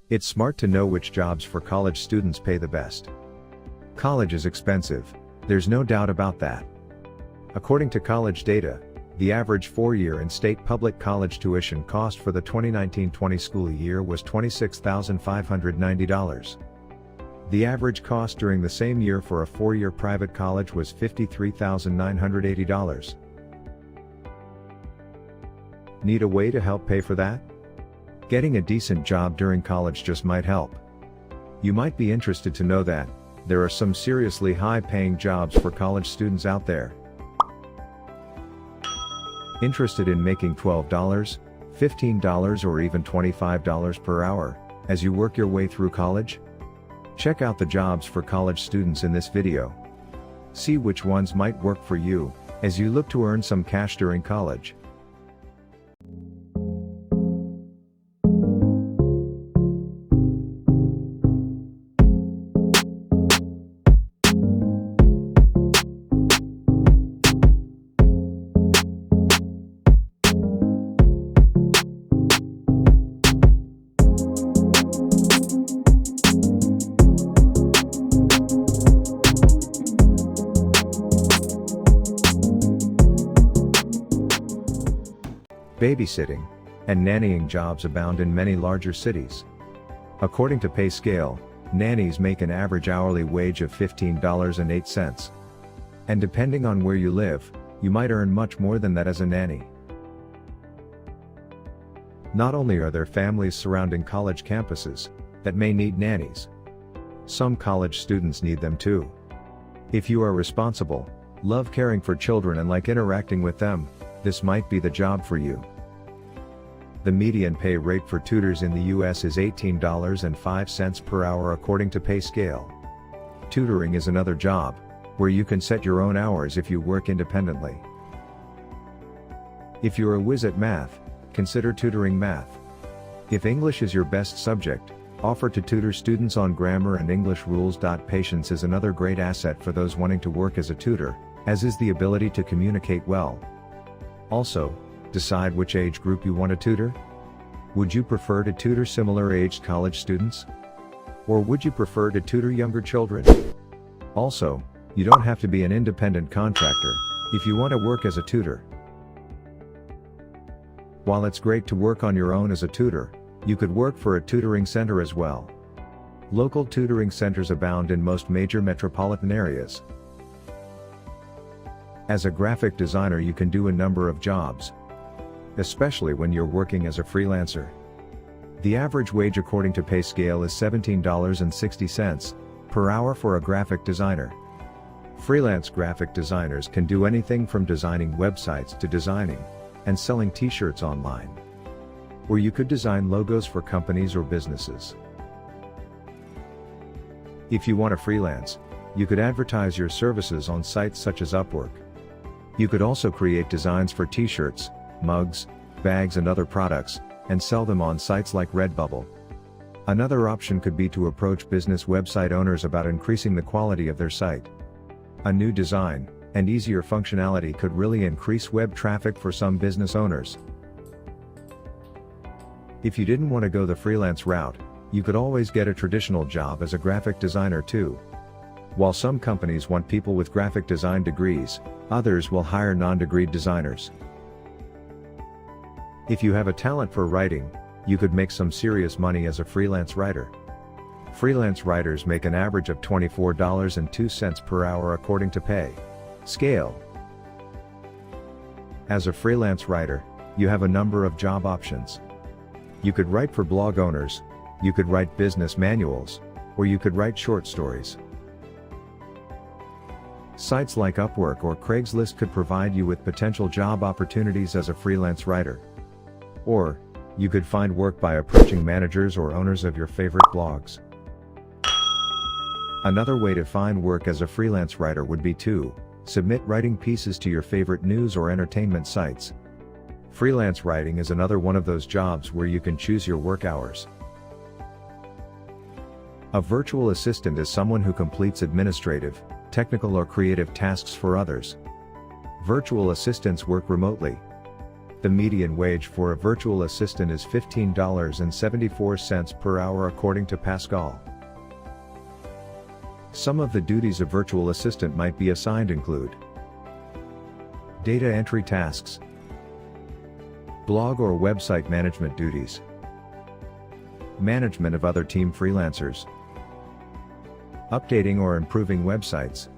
It's smart to know which jobs for college students pay the best. College is expensive, there's no doubt about that. According to college data, the average 4-year in-state public college tuition cost for the 2019-20 school year was $26,590. The average cost during the same year for a 4-year private college was $53,980. Need a way to help pay for that? Getting a decent job during college just might help. You might be interested to know that there are some seriously high-paying jobs for college students out there. Interested in making $12, $15 or even $25 per hour as you work your way through college? Check out the jobs for college students in this video. See which ones might work for you as you look to earn some cash during college. Babysitting and nannying jobs abound in many larger cities. According to Pay Scale, nannies make an average hourly wage of $15.08. And depending on where you live, you might earn much more than that as a nanny. Not only are there families surrounding college campuses that may need nannies, some college students need them too. If you are responsible, love caring for children and like interacting with them, this might be the job for you. The median pay rate for tutors in the US is $18.05 per hour according to Pay Scale. Tutoring is another job, where you can set your own hours if you work independently. If you're a whiz at math, consider tutoring math. If English is your best subject, offer to tutor students on grammar and English rules. Patience is another great asset for those wanting to work as a tutor, as is the ability to communicate well. Also, decide which age group you want to tutor. Would you prefer to tutor similar-aged college students? Or would you prefer to tutor younger children? Also, you don't have to be an independent contractor if you want to work as a tutor. While it's great to work on your own as a tutor, you could work for a tutoring center as well. Local tutoring centers abound in most major metropolitan areas. As a graphic designer, you can do a number of jobs, especially when you're working as a freelancer. The average wage according to Pay Scale is $17.60 per hour for a graphic designer. Freelance graphic designers can do anything from designing websites to designing and selling t-shirts online. Or you could design logos for companies or businesses. If you want to freelance, you could advertise your services on sites such as Upwork. You could also create designs for t-shirts, mugs, bags and other products, and sell them on sites like Redbubble. Another option could be to approach business website owners about increasing the quality of their site. A new design and easier functionality could really increase web traffic for some business owners. If you didn't want to go the freelance route, you could always get a traditional job as a graphic designer too. While some companies want people with graphic design degrees, others will hire non-degreed designers. If you have a talent for writing, you could make some serious money as a freelance writer. Freelance writers make an average of $24.02 per hour according to Pay Scale. As a freelance writer, you have a number of job options. You could write for blog owners, you could write business manuals, or you could write short stories. Sites like Upwork or Craigslist could provide you with potential job opportunities as a freelance writer. Or, you could find work by approaching managers or owners of your favorite blogs. Another way to find work as a freelance writer would be to submit writing pieces to your favorite news or entertainment sites. Freelance writing is another one of those jobs where you can choose your work hours. A virtual assistant is someone who completes administrative, technical or creative tasks for others. Virtual assistants work remotely. The median wage for a virtual assistant is $15.74 per hour according to Pascal. Some of the duties a virtual assistant might be assigned include data entry tasks, blog or website management duties, management of other team freelancers, updating or improving websites.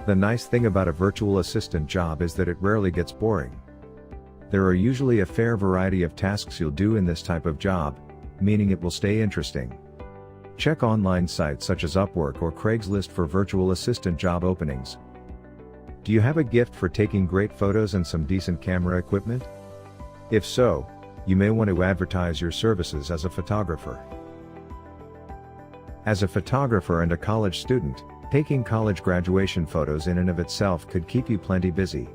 The nice thing about a virtual assistant job is that it rarely gets boring. There are usually a fair variety of tasks you'll do in this type of job, meaning it will stay interesting. Check online sites such as Upwork or Craigslist for virtual assistant job openings. Do you have a gift for taking great photos and some decent camera equipment? If so, you may want to advertise your services as a photographer. As a photographer and a college student, taking college graduation photos in and of itself could keep you plenty busy.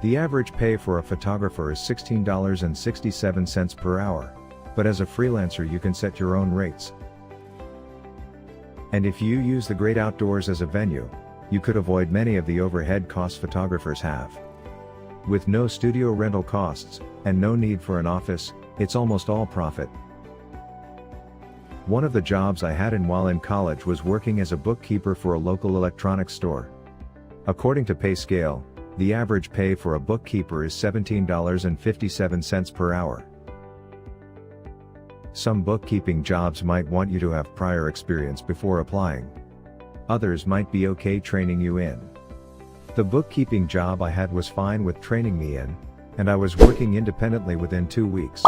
The average pay for a photographer is $16.67 per hour, but as a freelancer you can set your own rates. And if you use the great outdoors as a venue, you could avoid many of the overhead costs photographers have. With no studio rental costs, and no need for an office, it's almost all profit. One of the jobs I had while in college was working as a bookkeeper for a local electronics store. According to PayScale, the average pay for a bookkeeper is $17.57 per hour. Some bookkeeping jobs might want you to have prior experience before applying. Others might be okay training you in. The bookkeeping job I had was fine with training me in, and I was working independently within 2 weeks.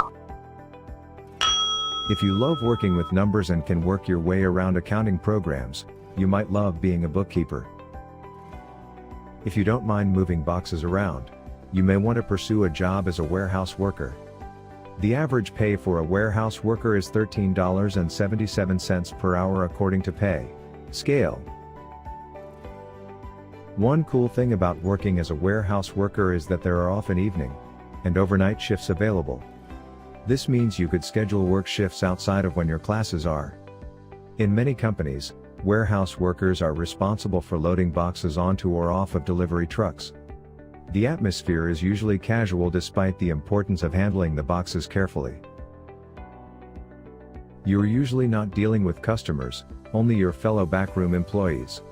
If you love working with numbers and can work your way around accounting programs, you might love being a bookkeeper. If you don't mind moving boxes around, you may want to pursue a job as a warehouse worker. The average pay for a warehouse worker is $13.77 per hour according to PayScale. One cool thing about working as a warehouse worker is that there are often evening and overnight shifts available. This means you could schedule work shifts outside of when your classes are. In many companies, warehouse workers are responsible for loading boxes onto or off of delivery trucks. The atmosphere is usually casual despite the importance of handling the boxes carefully. You're usually not dealing with customers, only your fellow backroom employees.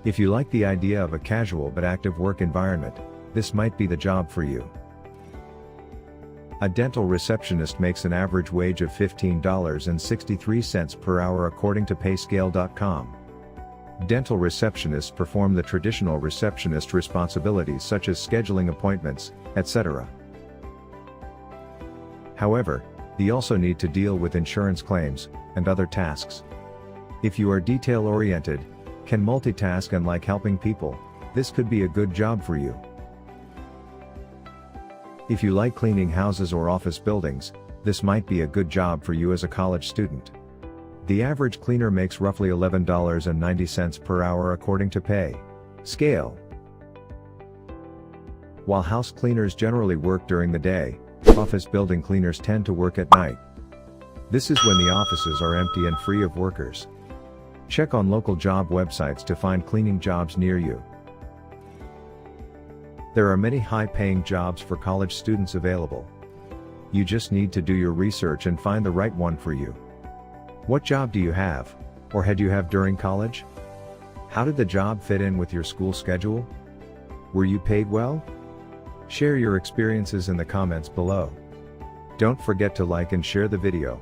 If you like the idea of a casual but active work environment, this might be the job for you. A dental receptionist makes an average wage of $15.63 per hour according to payscale.com. Dental receptionists perform the traditional receptionist responsibilities such as scheduling appointments, etc. However, they also need to deal with insurance claims and other tasks. If you are detail-oriented, can multitask and like helping people, this could be a good job for you. If you like cleaning houses or office buildings, this might be a good job for you as a college student. The average cleaner makes roughly $11.90 per hour according to PayScale. While house cleaners generally work during the day, office building cleaners tend to work at night. This is when the offices are empty and free of workers. Check on local job websites to find cleaning jobs near you. There are many high-paying jobs for college students available. You just need to do your research and find the right one for you. What job do you have, or had you have during college? How did the job fit in with your school schedule? Were you paid well? Share your experiences in the comments below. Don't forget to like and share the video.